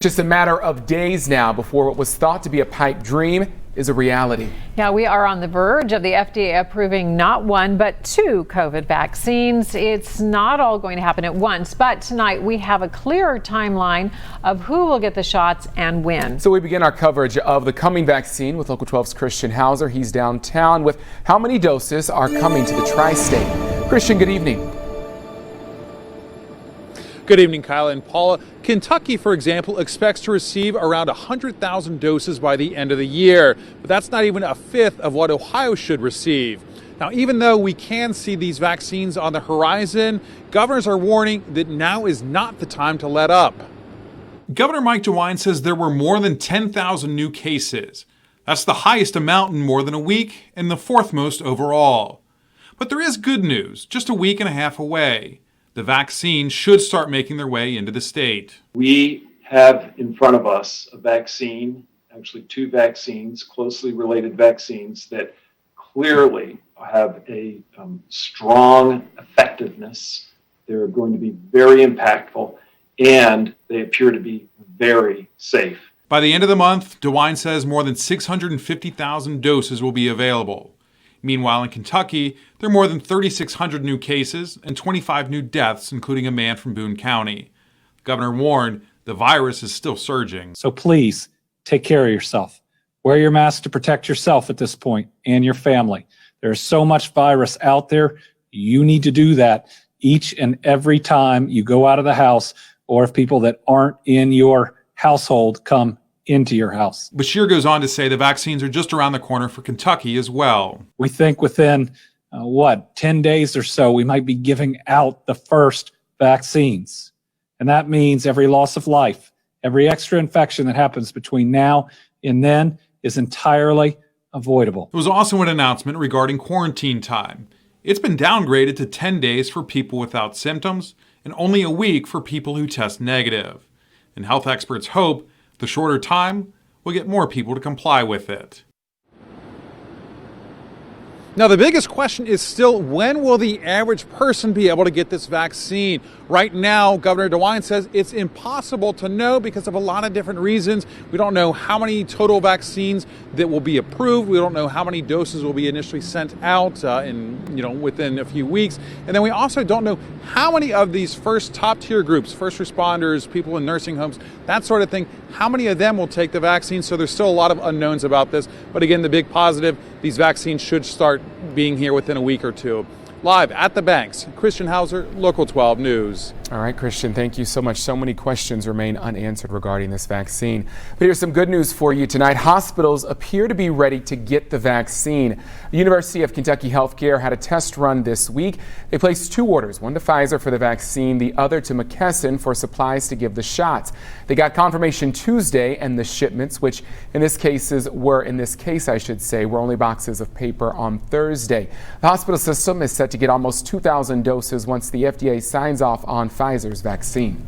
Just a matter of days now before what was thought to be a pipe dream is a reality. Yeah, we are on the verge of the FDA approving not one, but two COVID vaccines. It's not all going to happen at once, but tonight we have a clearer timeline of who will get the shots and when. So we begin our coverage of the coming vaccine with Local 12's Christian Hauser. He's downtown with how many doses are coming to the tri-state. Christian, good evening. Good evening, Kyle and Paula. Kentucky, for example, expects to receive around 100,000 doses by the end of the year, but that's not even a fifth of what Ohio should receive. Now, even though we can see these vaccines on the horizon, governors are warning that now is not the time to let up. Governor Mike DeWine says there were more than 10,000 new cases. That's the highest amount in more than a week and the fourth most overall. But there is good news, just a week and a half away. The vaccine should start making their way into the state. We have in front of us a vaccine, actually two vaccines, closely related vaccines that clearly have a strong effectiveness. They're going to be very impactful, and they appear to be very safe. By the end of the month, DeWine says more than 650,000 doses will be available. Meanwhile, in Kentucky, there are more than 3,600 new cases and 25 new deaths, including a man from Boone County. The governor warned the virus is still surging. So please take care of yourself. Wear your mask to protect yourself at this point and your family. There's so much virus out there. You need to do that each and every time you go out of the house, or if people that aren't in your household come into your house. Beshear goes on to say the vaccines are just around the corner for Kentucky as well. We think within, 10 days or so, we might be giving out the first vaccines. And that means every loss of life, every extra infection that happens between now and then is entirely avoidable. There was also an announcement regarding quarantine time. It's been downgraded to 10 days for people without symptoms and only a week for people who test negative. And health experts hope the shorter time will get more people to comply with it. Now, the biggest question is still, when will the average person be able to get this vaccine? Right now, Governor DeWine says it's impossible to know because of a lot of different reasons. We don't know how many total vaccines that will be approved. We don't know how many doses will be initially sent out within a few weeks. And then we also don't know how many of these first top-tier groups, first responders, people in nursing homes, that sort of thing, how many of them will take the vaccine. So there's still a lot of unknowns about this. But again, the big positive, these vaccines should start being here within a week or two. Live at the banks, Christian Hauser, Local 12 News. All right, Christian, thank you so much. So many questions remain unanswered regarding this vaccine. But here's some good news for you tonight. Hospitals appear to be ready to get the vaccine. The University of Kentucky Healthcare had a test run this week. They placed two orders, one to Pfizer for the vaccine, the other to McKesson for supplies to give the shots. They got confirmation Tuesday, and the shipments, which in this case, were only boxes of paper on Thursday. The hospital system is set to get almost 2,000 doses once the FDA signs off on Pfizer's vaccine.